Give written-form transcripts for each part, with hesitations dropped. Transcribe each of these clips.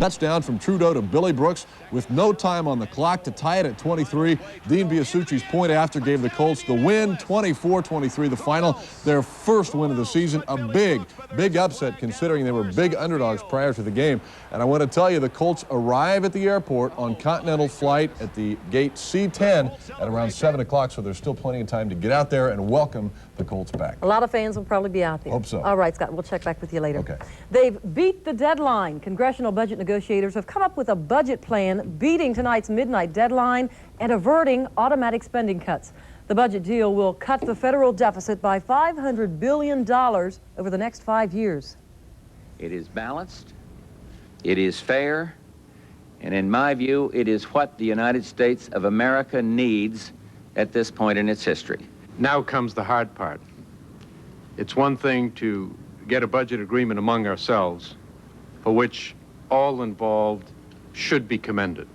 Touchdown from Trudeau to Billy Brooks with no time on the clock to tie it at 23. Dean Biasucci's point after gave the Colts the win, 24-23 the final, their first win of the season. A big upset considering they were big underdogs prior to the game. And I want to tell you, the Colts arrive at the airport on Continental flight at the gate C10 at around 7 o'clock, so there's still plenty of time to get out there and welcome the Colts back. A lot of fans will probably be out there. Hope so. All right, Scott, we'll check back with you later. Okay. They've beat the deadline. Congressional budget negotiators have come up with a budget plan beating tonight's midnight deadline and averting automatic spending cuts. The budget deal will cut the federal deficit by $500 billion over the next 5 years. It is balanced, it is fair, and in my view, it is what the United States of America needs at this point in its history. Now comes the hard part. It's one thing to get a budget agreement among ourselves, for which all involved should be commended.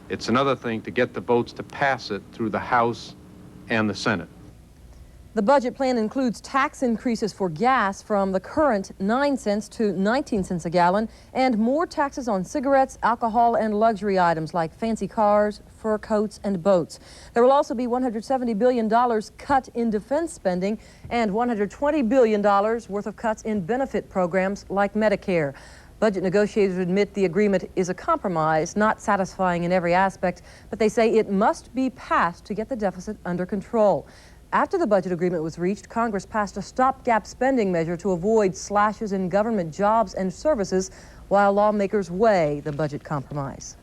It's another thing to get the votes to pass it through the House and the Senate. The budget plan includes tax increases for gas from the current 9 cents to 19 cents a gallon and more taxes on cigarettes, alcohol, and luxury items like fancy cars, fur coats, and boats. There will also be $170 billion cut in defense spending and $120 billion worth of cuts in benefit programs like Medicare. Budget negotiators admit the agreement is a compromise, not satisfying in every aspect, but they say it must be passed to get the deficit under control. After the budget agreement was reached, Congress passed a stopgap spending measure to avoid slashes in government jobs and services while lawmakers weigh the budget compromise.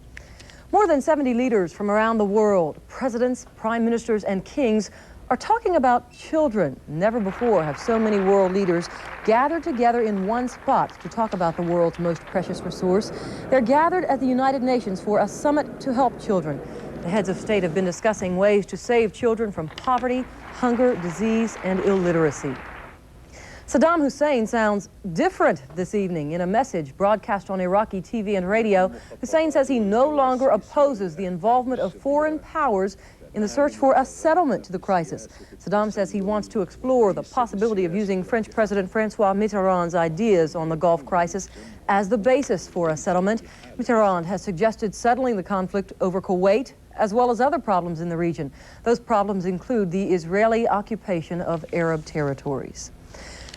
More than 70 leaders from around the world, presidents, prime ministers, and kings are talking about children. Never before have so many world leaders gathered together in one spot to talk about the world's most precious resource. They're gathered at the United Nations for a summit to help children. The heads of state have been discussing ways to save children from poverty, hunger, disease, and illiteracy. Saddam Hussein sounds different this evening. In a message broadcast on Iraqi TV and radio, Hussein says he no longer opposes the involvement of foreign powers in the search for a settlement to the crisis. Saddam says he wants to explore the possibility of using French President Francois Mitterrand's ideas on the Gulf crisis as the basis for a settlement. Mitterrand has suggested settling the conflict over Kuwait, as well as other problems in the region. Those problems include the Israeli occupation of Arab territories.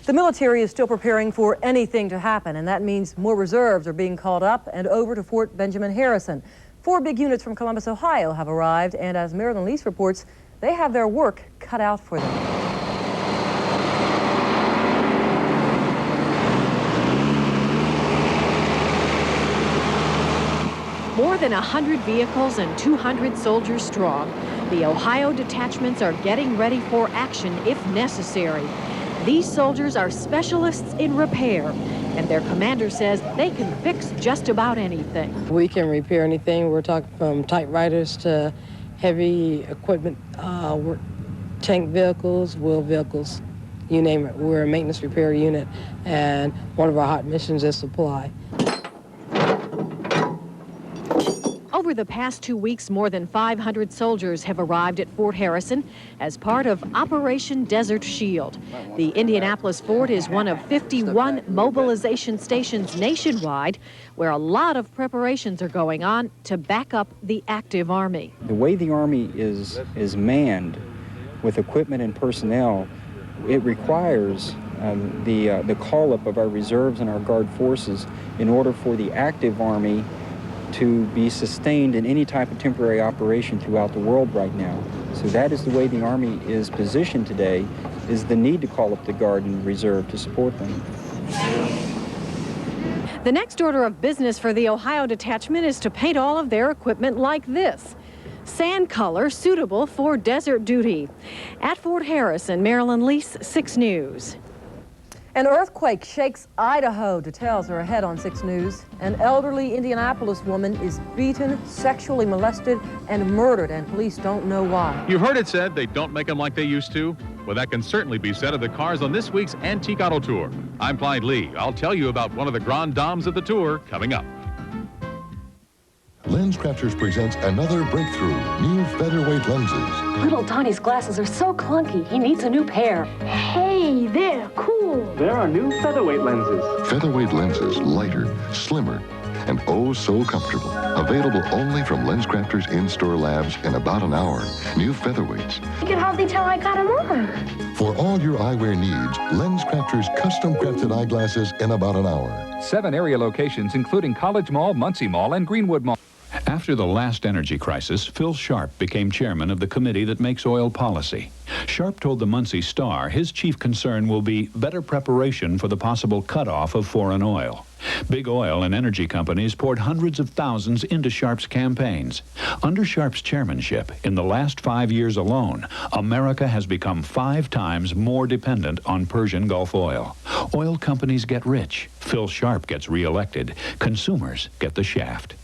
The military is still preparing for anything to happen, and that means more reserves are being called up and over to Fort Benjamin Harrison. 4 big units from Columbus, Ohio have arrived, and as Marilyn reports, they have their work cut out for them. More than 100 vehicles and 200 soldiers strong, the Ohio detachments are getting ready for action if necessary. These soldiers are specialists in repair, and their commander says they can fix just about anything. We can repair anything. We're talking from typewriters to heavy equipment, tank vehicles, wheel vehicles, you name it. We're a maintenance repair unit, and one of our hot missions is supply. Over the past 2 weeks, more than 500 soldiers have arrived at Fort Harrison as part of Operation Desert Shield. The Indianapolis fort is one of 51 mobilization stations nationwide where a lot of preparations are going on to back up the active Army. The way the Army is manned with equipment and personnel, it requires the call-up of our reserves and our Guard forces in order for the active Army to be sustained in any type of temporary operation throughout the world right now. So that is the way the Army is positioned today, is the need to call up the Guard and Reserve to support them. The next order of business for the Ohio detachment is to paint all of their equipment like this. Sand color suitable for desert duty. At Fort Harrison, Marilyn Lease, 6 News. An earthquake shakes Idaho. Details are ahead on 6 News. An elderly Indianapolis woman is beaten, sexually molested, and murdered, and police don't know why. You've heard it said they don't make them like they used to. Well, that can certainly be said of the cars on this week's Antique Auto Tour. I'm Clyde Lee. I'll tell you about one of the grand dames of the tour coming up. Lens Crafters presents another breakthrough, new featherweight lenses. Little Donnie's glasses are so clunky, he needs a new pair. Hey, they're cool. There are new featherweight lenses. Featherweight lenses, lighter, slimmer, and oh so comfortable. Available only from LensCrafters in-store labs in about an hour. New featherweights. You can hardly tell I got them on. For all your eyewear needs, LensCrafters custom-crafted eyeglasses in about an hour. 7 area locations, including College Mall, Muncie Mall, and Greenwood Mall. After the last energy crisis, Phil Sharp became chairman of the committee that makes oil policy. Sharp told the Muncie Star his chief concern will be better preparation for the possible cutoff of foreign oil. Big oil and energy companies poured hundreds of thousands into Sharp's campaigns. Under Sharp's chairmanship, in the last 5 years alone, America has become 5 times more dependent on Persian Gulf oil. Oil companies get rich. Phil Sharp gets reelected. Consumers get the shaft.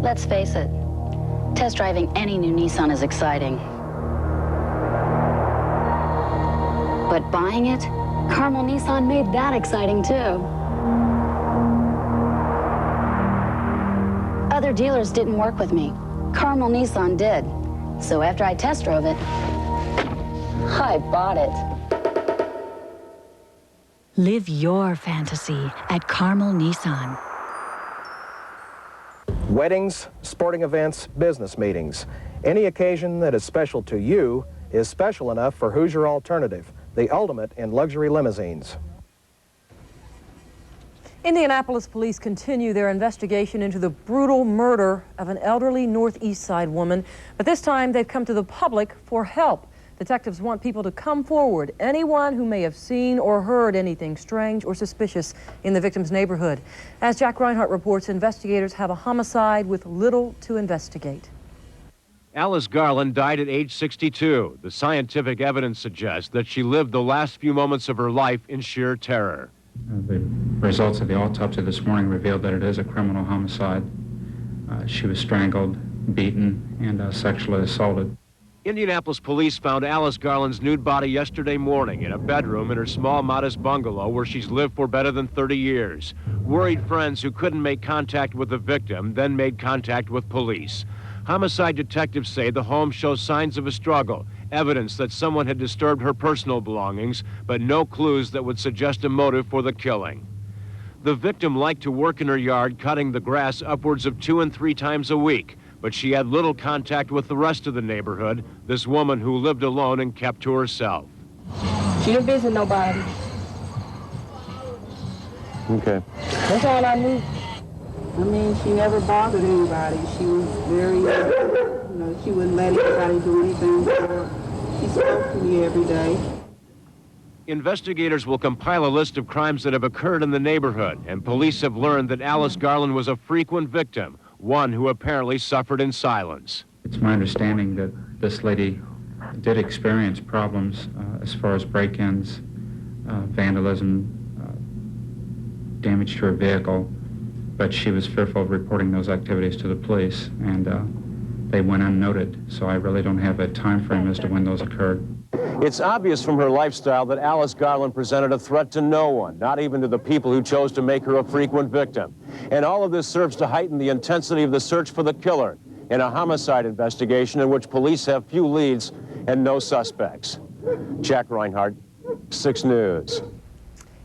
Let's face it, test driving any new Nissan is exciting. But buying it, Carmel Nissan made that exciting too. Other dealers didn't work with me. Carmel Nissan did. So after I test drove it, I bought it. Live your fantasy at Carmel Nissan. Weddings, sporting events, business meetings. Any occasion that is special to you is special enough for Hoosier Alternative, the ultimate in luxury limousines. Indianapolis police continue their investigation into the brutal murder of an elderly Northeast Side woman, but this time they've come to the public for help. Detectives want people to come forward, anyone who may have seen or heard anything strange or suspicious in the victim's neighborhood. As Jack Rinehart reports, investigators have a homicide with little to investigate. Alice Garland died at age 62. The scientific evidence suggests that she lived the last few moments of her life in sheer terror. The results of the autopsy this morning revealed that it is a criminal homicide. She was strangled, beaten, and sexually assaulted. Indianapolis police found Alice Garland's nude body yesterday morning in a bedroom in her small, modest bungalow where she's lived for better than 30 years. Worried friends who couldn't make contact with the victim then made contact with police. Homicide detectives say the home shows signs of a struggle, evidence that someone had disturbed her personal belongings, but no clues that would suggest a motive for the killing. The victim liked to work in her yard cutting the grass upwards of 2 and 3 times a week. But she had little contact with the rest of the neighborhood, this woman who lived alone and kept to herself. She didn't visit nobody. Okay. That's all I knew. I mean, she never bothered anybody. She was very, she wouldn't let anybody do anything for her. She spoke to me every day. Investigators will compile a list of crimes that have occurred in the neighborhood, and police have learned that Alice Garland was a frequent victim, one who apparently suffered in silence. It's my understanding that this lady did experience problems as far as break-ins, vandalism, damage to her vehicle, but she was fearful of reporting those activities to the police, and they went unnoted, so I really don't have a time frame as to when those occurred. It's obvious from her lifestyle that Alice Garland presented a threat to no one, not even to the people who chose to make her a frequent victim. And all of this serves to heighten the intensity of the search for the killer in a homicide investigation in which police have few leads and no suspects. Jack Rinehart, 6 News.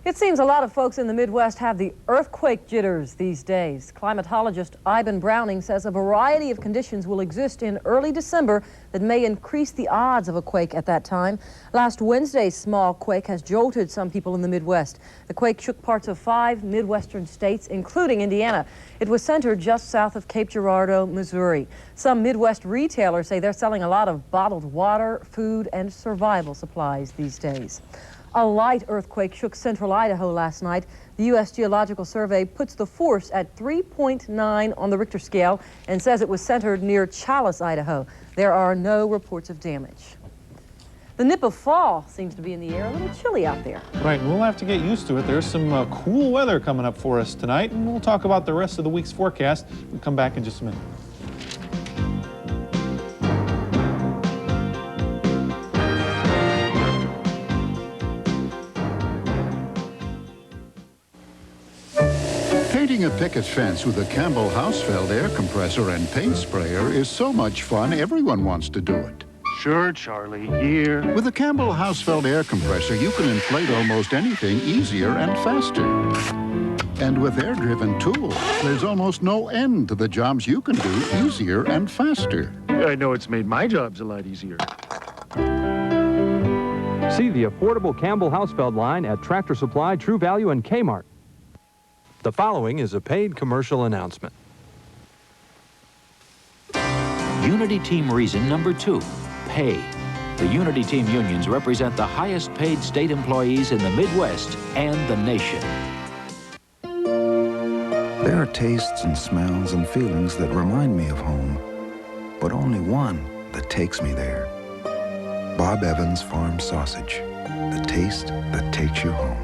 It seems a lot of folks in the Midwest have the earthquake jitters these days. Climatologist Ivan Browning says a variety of conditions will exist in early December that may increase the odds of a quake at that time. Last Wednesday's small quake has jolted some people in the Midwest. The quake shook parts of 5 Midwestern states, including Indiana. It was centered just south of Cape Girardeau, Missouri. Some Midwest retailers say they're selling a lot of bottled water, food, and survival supplies these days. A light earthquake shook central Idaho last night. The U.S. Geological Survey puts the force at 3.9 on the Richter scale and says it was centered near Challis, Idaho. There are no reports of damage. The nip of fall seems to be in the air, a little chilly out there. Right, we'll have to get used to it. There's some cool weather coming up for us tonight, and we'll talk about the rest of the week's forecast. We'll come back in just a minute. Painting a picket fence with a Campbell Hausfeld air compressor and paint sprayer is so much fun, everyone wants to do it. Sure, Charlie, here. With a Campbell Hausfeld air compressor, you can inflate almost anything easier and faster. And with air-driven tools, there's almost no end to the jobs you can do easier and faster. I know it's made my jobs a lot easier. See the affordable Campbell Hausfeld line at Tractor Supply, True Value, and Kmart. The following is a paid commercial announcement. Unity Team reason number 2, pay. The Unity Team unions represent the highest paid state employees in the Midwest and the nation. There are tastes and smells and feelings that remind me of home, but only one that takes me there. Bob Evans Farm Sausage, the taste that takes you home.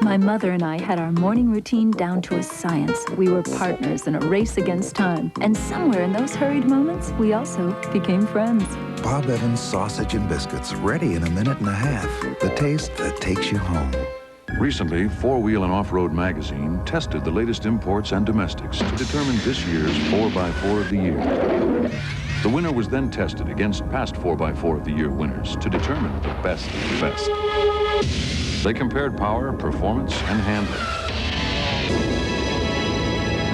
My mother and I had our morning routine down to a science. We were partners in a race against time. And somewhere in those hurried moments, we also became friends. Bob Evans Sausage and Biscuits, ready in a minute and a half. The taste that takes you home. Recently, Four Wheel and Off-Road magazine tested the latest imports and domestics to determine this year's 4x4 of the year. The winner was then tested against past 4x4 of the year winners to determine the best of the best. They compared power, performance, and handling.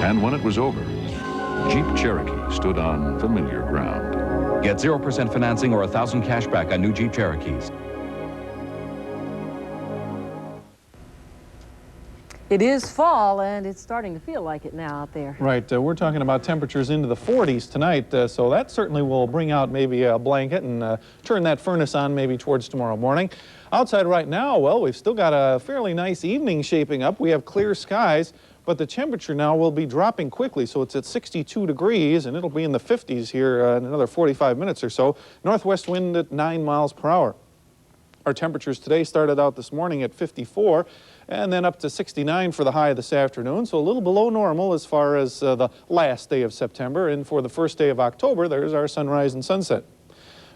And when it was over, Jeep Cherokee stood on familiar ground. Get 0% financing or 1,000 cash back on new Jeep Cherokees. It is fall, and it's starting to feel like it now out there. Right. We're talking about temperatures into the 40s tonight, so that certainly will bring out maybe a blanket and turn that furnace on maybe towards tomorrow morning. Outside right now, well, we've still got a fairly nice evening shaping up. We have clear skies, but the temperature now will be dropping quickly, so it's at 62 degrees, and it'll be in the 50s here in another 45 minutes or so. Northwest wind at 9 miles per hour. Our temperatures today started out this morning at 54, and then up to 69 for the high this afternoon, so a little below normal as far as the last day of September. And for the first day of October, there's our sunrise and sunset.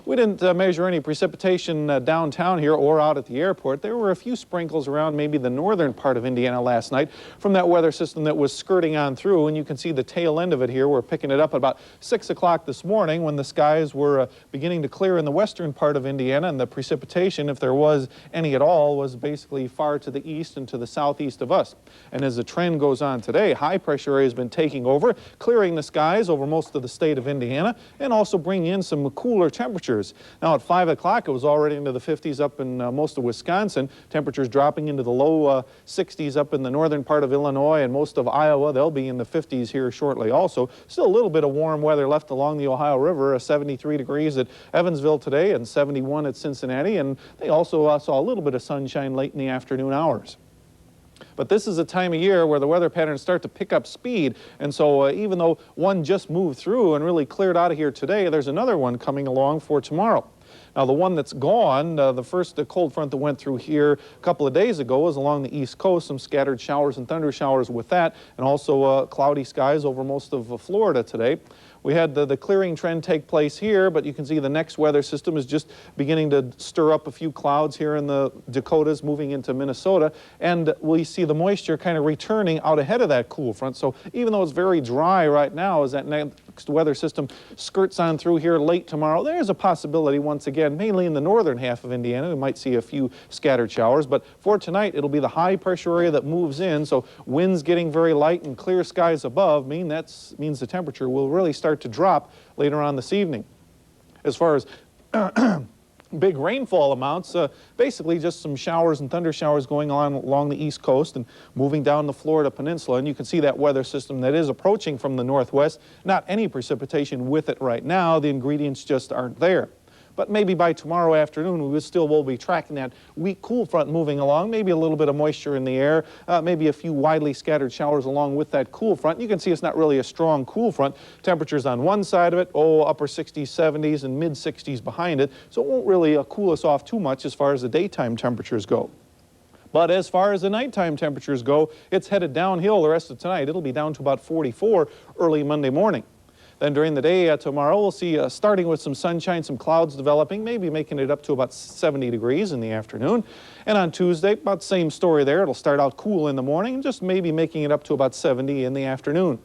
We didn't measure any precipitation downtown here or out at the airport. There were a few sprinkles around maybe the northern part of Indiana last night from that weather system that was skirting on through, and you can see the tail end of it here. We're picking it up at about 6 o'clock this morning when the skies were beginning to clear in the western part of Indiana, and the precipitation, if there was any at all, was basically far to the east and to the southeast of us. And as the trend goes on today, high pressure area has been taking over, clearing the skies over most of the state of Indiana, and also bringing in some cooler temperatures. Now at 5 o'clock, it was already into the 50s up in most of Wisconsin. Temperatures dropping into the low 60s up in the northern part of Illinois and most of Iowa. They'll be in the 50s here shortly also. Still a little bit of warm weather left along the Ohio River, 73 degrees at Evansville today and 71 at Cincinnati. And they also saw a little bit of sunshine late in the afternoon hours. But this is a time of year where the weather patterns start to pick up speed, and so even though one just moved through and really cleared out of here today, there's another one coming along for tomorrow. Now the one that's gone, the first cold front that went through here a couple of days ago was along the east coast, some scattered showers and thunder showers with that, and also cloudy skies over most of Florida today. We had the clearing trend take place here, but you can see the next weather system is just beginning to stir up a few clouds here in the Dakotas, moving into Minnesota, and we see the moisture kind of returning out ahead of that cool front. So even though it's very dry right now, as that next weather system skirts on through here late tomorrow, there's a possibility once again, mainly in the northern half of Indiana, we might see a few scattered showers, but for tonight, it'll be the high pressure area that moves in, so winds getting very light and clear skies above means the temperature will really start to drop later on this evening. As far as big rainfall amounts, basically just some showers and thunder showers going on along the east coast and moving down the Florida peninsula, and you can see that weather system that is approaching from the northwest. Not any precipitation with it right now, the ingredients just aren't there. But maybe by tomorrow afternoon, we still will be tracking that weak cool front moving along, maybe a little bit of moisture in the air, maybe a few widely scattered showers along with that cool front. You can see it's not really a strong cool front. Temperatures on one side of it, upper 60s, 70s, and mid 60s behind it. So it won't really cool us off too much as far as the daytime temperatures go. But as far as the nighttime temperatures go, it's headed downhill the rest of tonight. It'll be down to about 44 early Monday morning. Then during the day tomorrow, we'll see starting with some sunshine, some clouds developing, maybe making it up to about 70 degrees in the afternoon. And on Tuesday, about the same story there. It'll start out cool in the morning, just maybe making it up to about 70 in the afternoon.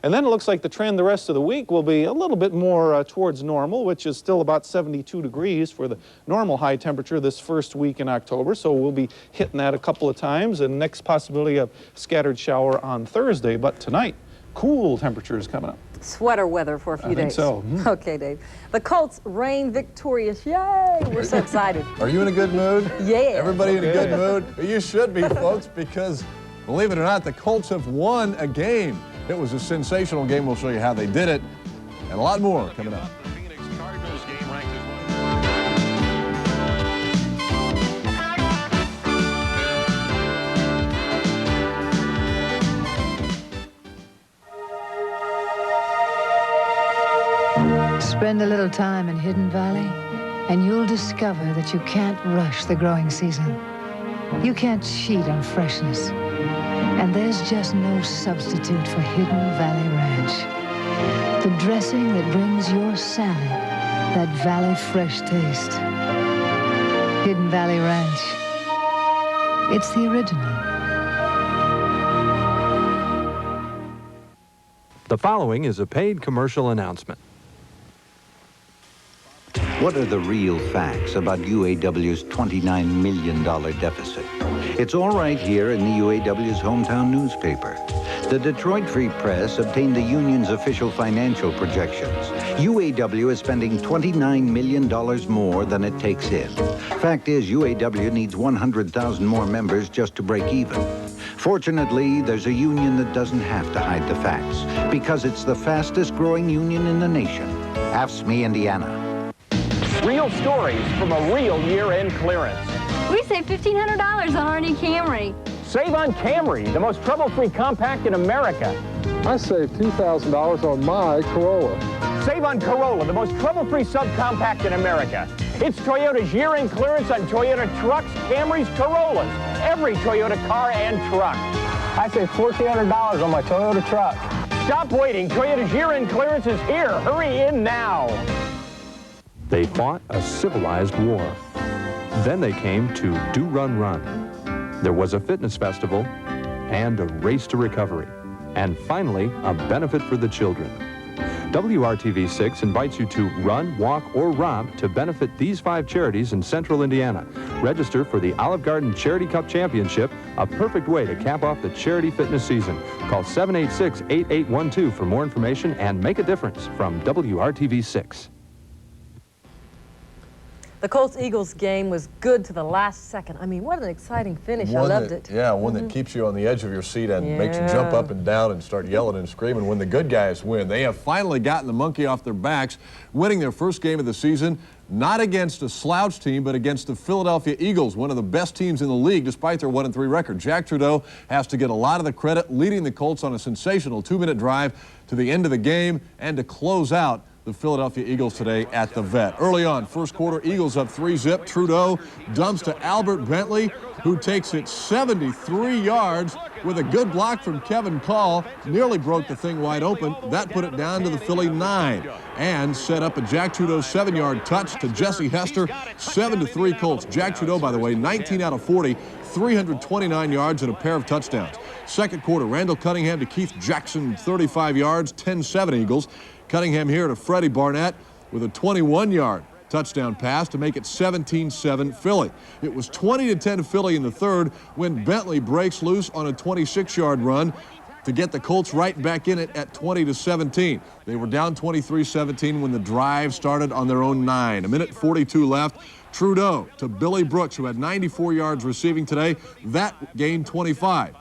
And then it looks like the trend the rest of the week will be a little bit more towards normal, which is still about 72 degrees for the normal high temperature this first week in October. So we'll be hitting that a couple of times, and next possibility of scattered shower on Thursday. But tonight, cool temperatures coming up. Sweater weather for a few days. I think so. Okay, Dave. The Colts reign victorious. Yay! We're so excited. Are you in a good mood? Yeah. Everybody in a good mood? You should be, folks, because believe it or not, the Colts have won a game. It was a sensational game. We'll show you how they did it, and a lot more coming up. Spend a little time in Hidden Valley, and you'll discover that you can't rush the growing season. You can't cheat on freshness. And there's just no substitute for Hidden Valley Ranch. The dressing that brings your salad that Valley fresh taste. Hidden Valley Ranch. It's the original. The following is a paid commercial announcement. What are the real facts about UAW's $29 million deficit? It's all right here in the UAW's hometown newspaper. The Detroit Free Press obtained the union's official financial projections. UAW is spending $29 million more than it takes in. Fact is, UAW needs 100,000 more members just to break even. Fortunately, there's a union that doesn't have to hide the facts, because it's the fastest growing union in the nation. AFSCME, Indiana. Real stories from a real year-end clearance. We saved $1,500 on our new Camry. Save on Camry, the most trouble-free compact in America. I saved $2,000 on my Corolla. Save on Corolla, the most trouble-free subcompact in America. It's Toyota's year-end clearance on Toyota trucks, Camrys, Corollas. Every Toyota car and truck. I saved $1,400 on my Toyota truck. Stop waiting. Toyota's year-end clearance is here. Hurry in now. They fought a civilized war. Then they came to Do Run Run. There was a fitness festival and a race to recovery. And finally, a benefit for the children. WRTV 6 invites you to run, walk, or romp to benefit these 5 charities in central Indiana. Register for the Olive Garden Charity Cup Championship, a perfect way to cap off the charity fitness season. Call 786-8812 for more information and make a difference from WRTV 6. The Colts-Eagles game was good to the last second. I mean, what an exciting finish. I loved it. Yeah, one that keeps you on the edge of your seat and makes you jump up and down and start yelling and screaming when the good guys win. They have finally gotten the monkey off their backs, winning their first game of the season, not against a slouch team, but against the Philadelphia Eagles, one of the best teams in the league, despite their 1-3 record. Jack Trudeau has to get a lot of the credit, leading the Colts on a sensational 2-minute drive to the end of the game and to close out the Philadelphia Eagles today at the Vet. Early on, first quarter, Eagles up 3-zip. Trudeau dumps to Albert Bentley, who takes it 73 yards with a good block from Kevin Call. Nearly broke the thing wide open. That put it down to the Philly 9 and set up a Jack Trudeau 7-yard touch to Jesse Hester. 7-3 Colts. Jack Trudeau, by the way, 19 out of 40, 329 yards and a pair of touchdowns. Second quarter, Randall Cunningham to Keith Jackson, 35 yards, 10-7 Eagles. Cunningham here to Freddie Barnett with a 21-yard touchdown pass to make it 17-7 Philly. It was 20-10 Philly in the third when Bentley breaks loose on a 26-yard run to get the Colts right back in it at 20-17. They were down 23-17 when the drive started on their own 9. 1:42 left. Trudeau to Billy Brooks, who had 94 yards receiving today. That gained 25.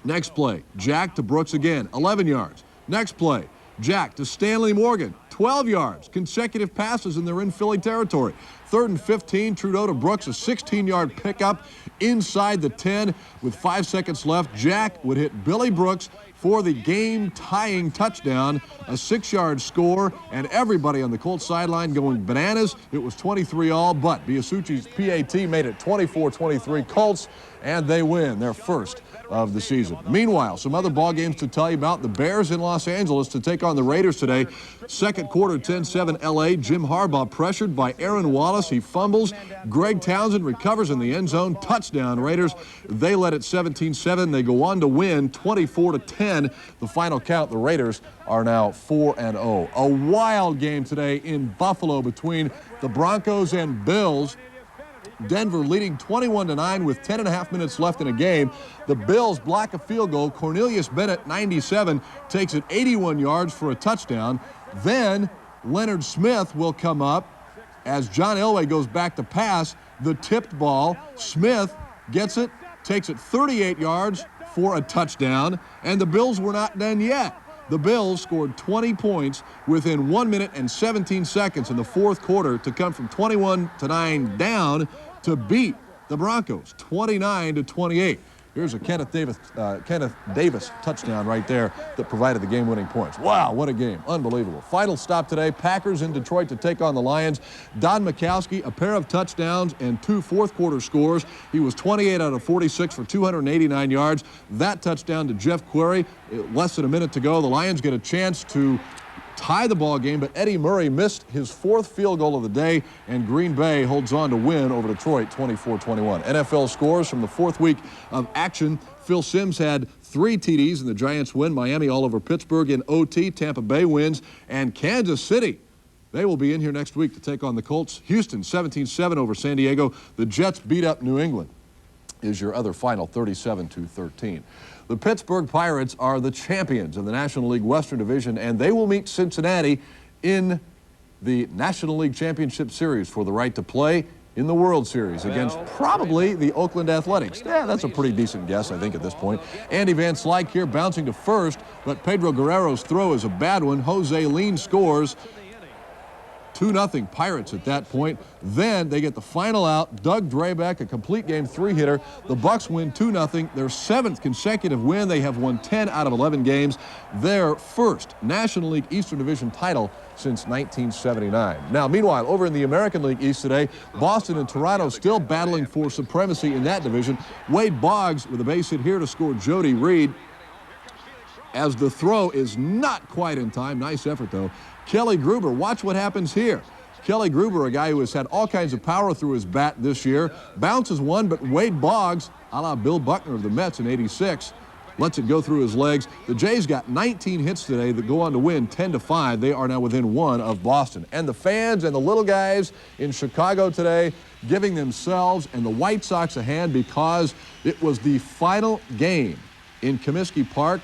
Next play, Jack to Brooks again, 11 yards. Next play, Jack to Stanley Morgan, 12 yards. Consecutive passes, and they're in Philly territory. 3rd and 15, Trudeau to Brooks, a 16-yard pickup inside the 10 with 5 seconds left. Jack would hit Billy Brooks for the game-tying touchdown, a 6-yard score, and everybody on the Colts sideline going bananas. It was 23-all, but Biasucci's PAT made it 24-23 Colts, and they win their first of the season. Meanwhile, some other ball games to tell you about. The Bears in Los Angeles to take on the Raiders today. Second quarter, 10-7 LA. Jim Harbaugh pressured by Aaron Wallace. Dallas. He fumbles. Greg Townsend recovers in the end zone. Touchdown, Raiders. They led at 17-7. They go on to win 24-10. The final count, the Raiders are now 4-0. A wild game today in Buffalo between the Broncos and Bills. Denver leading 21-9 with 10.5 minutes left in a game. The Bills block a field goal. Cornelius Bennett, 97, takes it 81 yards for a touchdown. Then Leonard Smith will come up as John Elway goes back to pass. The tipped ball. Smith gets it, takes it 38 yards for a touchdown. And the Bills were not done yet. The Bills scored 20 points within 1 minute and 17 seconds in the fourth quarter to come from 21-9 down to beat the Broncos 29-28. Here's a Kenneth Davis touchdown right there that provided the game-winning points. Wow, what a game. Unbelievable. Final stop today, Packers in Detroit to take on the Lions. Don Majkowski, a pair of touchdowns and 2 fourth-quarter scores. He was 28 out of 46 for 289 yards. That touchdown to Jeff Query, less than a minute to go. The Lions get a chance to tie the ball game, but Eddie Murray missed his 4th field goal of the day, and Green Bay holds on to win over Detroit 24-21. NFL scores from the 4th week of action. Phil Simms had 3 TDs in the Giants win. Miami all over Pittsburgh in OT. Tampa Bay wins, and Kansas City, they will be in here next week to take on the Colts. Houston 17-7 over San Diego. The Jets beat up New England is your other final, 37-13. The Pittsburgh Pirates are the champions of the National League Western Division, and they will meet Cincinnati in the National League Championship Series for the right to play in the World Series against probably the Oakland Athletics. Yeah, that's a pretty decent guess, I think, at this point. Andy Van Slyke here bouncing to first, but Pedro Guerrero's throw is a bad one. Jose Lean scores. 2-0 Pirates at that point. Then they get the final out. Doug Drabeck, a complete game 3-hitter. The Bucks win 2-0. Their 7th consecutive win. They have won 10 out of 11 games. Their first National League Eastern Division title since 1979. Now, meanwhile, over in the American League East today, Boston and Toronto still battling for supremacy in that division. Wade Boggs with a base hit here to score Jody Reed, as the throw is not quite in time. Nice effort, though. Kelly Gruber, watch what happens here. Kelly Gruber, a guy who has had all kinds of power through his bat this year, bounces one, but Wade Boggs, a la Bill Buckner of the Mets in '86, lets it go through his legs. The Jays got 19 hits today that go on to win 10-5. They are now within 1 of Boston. And the fans and the little guys in Chicago today giving themselves and the White Sox a hand because it was the final game in Comiskey Park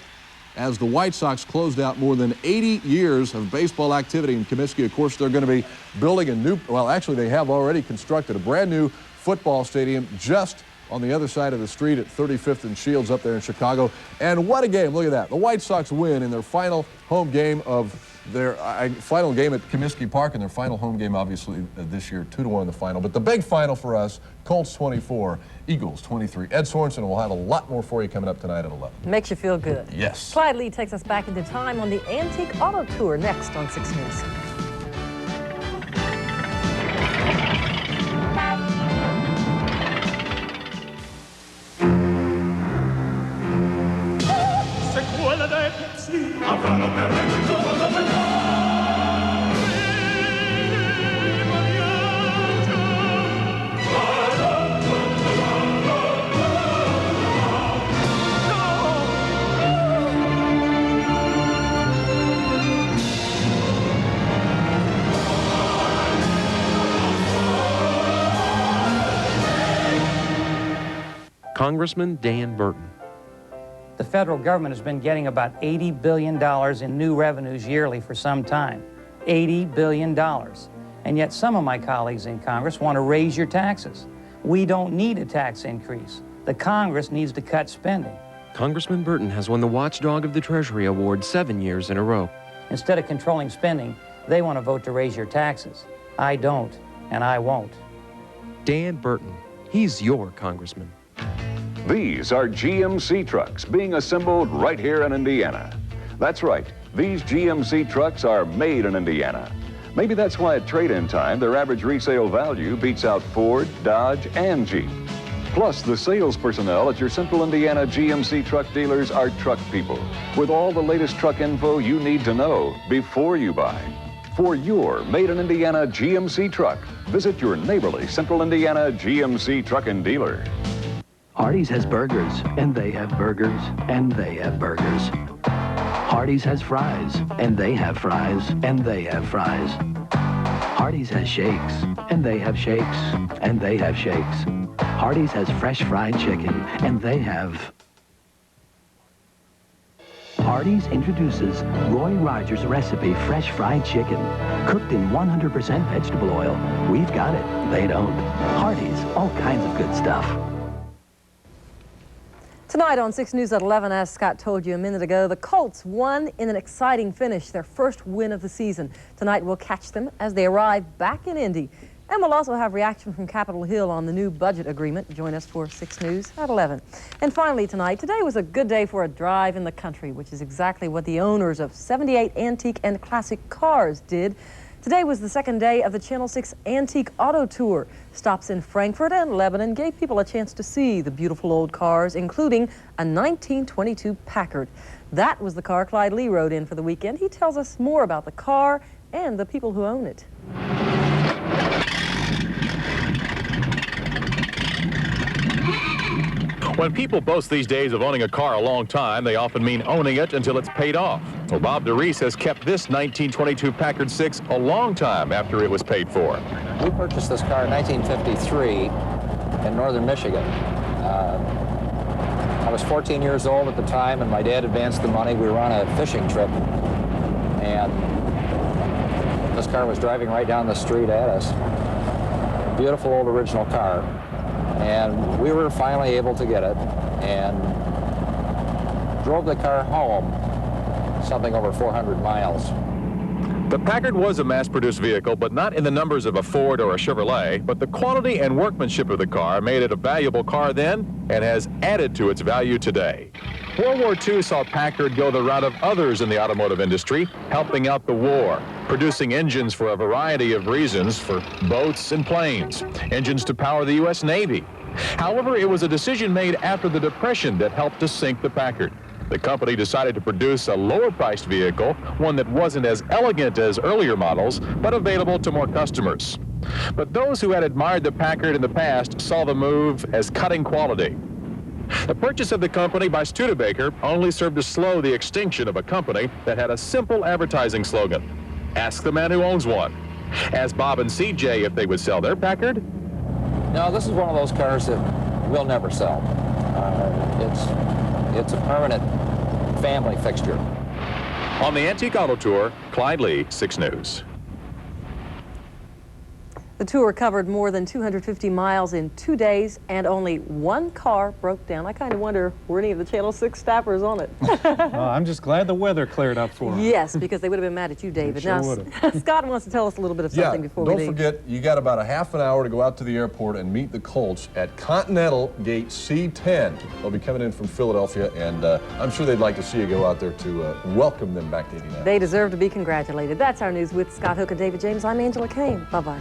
as the White Sox closed out more than 80 years of baseball activity in Comiskey. Of course, they're going to be building a new, well, actually, they have already constructed a brand new football stadium just on the other side of the street at 35th and Shields up there in Chicago. And what a game. Look at that. The White Sox win in their final home game of their final game at Comiskey Park, and their final home game, obviously, this year, 2-1 in the final. But the big final for us, Colts 24, Eagles 23. Ed Sorensen will have a lot more for you coming up tonight at 11. Makes you feel good. Yes. Clyde Lee takes us back into time on the Antique Auto Tour next on 6 News. Congressman Dan Burton. The federal government has been getting about $80 billion in new revenues yearly for some time. $80 billion. And yet some of my colleagues in Congress want to raise your taxes. We don't need a tax increase. The Congress needs to cut spending. Congressman Burton has won the Watchdog of the Treasury Award 7 years in a row. Instead of controlling spending, they want to vote to raise your taxes. I don't, and I won't. Dan Burton, he's your congressman. These are GMC trucks being assembled right here in Indiana. That's right, these GMC trucks are made in Indiana. Maybe that's why at trade-in time, their average resale value beats out Ford, Dodge, and Jeep. Plus, the sales personnel at your Central Indiana GMC truck dealers are truck people with all the latest truck info you need to know before you buy. for your Made in Indiana GMC truck. Visit your neighborly Central Indiana GMC trucking dealer. Hardee's has burgers, and they have burgers, and they have burgers. Hardee's has fries, and they have fries, and they have fries. Hardee's has shakes, and they have shakes, and they have shakes. Hardee's has fresh fried chicken, and they have... Hardee's introduces Roy Rogers' recipe fresh fried chicken, cooked in 100% vegetable oil. We've got it, they don't. Hardee's, all kinds of good stuff. Tonight on 6 News at 11, as Scott told you a minute ago, the Colts won in an exciting finish, their first win of the season. Tonight we'll catch them as they arrive back in Indy. And we'll also have reaction from Capitol Hill on the new budget agreement. Join us for 6 News at 11. And finally tonight, today was a good day for a drive in the country, which is exactly what the owners of 78 antique and classic cars did. Today was the second day of the Channel 6 Antique Auto Tour. Stops in Frankfurt and Lebanon gave people a chance to see the beautiful old cars, including a 1922 Packard. That was the car Clyde Lee rode in for the weekend. He tells us more about the car and the people who own it. When people boast these days of owning a car a long time, they often mean owning it until it's paid off. Well, Bob DeReese has kept this 1922 Packard 6 a long time after it was paid for. We purchased this car in 1953 in northern Michigan. I was 14 years old at the time, and my dad advanced the money. We were on a fishing trip, and this car was driving right down the street at us. Beautiful old original car. And we were finally able to get it and drove the car home something over 400 miles. The Packard was a mass-produced vehicle, but not in the numbers of a Ford or a Chevrolet, but the quality and workmanship of the car made it a valuable car then and has added to its value today. World War II saw Packard go the route of others in the automotive industry, helping out the war, producing engines for a variety of reasons for boats and planes, engines to power the U.S. Navy. However, it was a decision made after the Depression that helped to sink the Packard. The company decided to produce a lower-priced vehicle, one that wasn't as elegant as earlier models, but available to more customers. But those who had admired the Packard in the past saw the move as cutting quality. The purchase of the company by Studebaker only served to slow the extinction of a company that had a simple advertising slogan, "Ask the man who owns one." Asked Bob and CJ if they would sell their Packard. No, this is one of those cars that we'll never sell. It's a permanent family fixture. On the Antique Auto Tour, Clyde Lee, 6 News. The tour covered more than 250 miles in 2 days, and only one car broke down. I kind of wonder, were any of the Channel 6 staffers on it? I'm just glad the weather cleared up for them. Yes, because they would have been mad at you, David. Sure now, Scott wants to tell us a little bit of something before we leave. Don't forget, you got about a half an hour to go out to the airport and meet the Colts at Continental Gate C10. They'll be coming in from Philadelphia, and I'm sure they'd like to see you go out there to welcome them back to Indianapolis. They deserve to be congratulated. That's our news with Scott Hoke and David James. I'm Angela Cain. Bye-bye.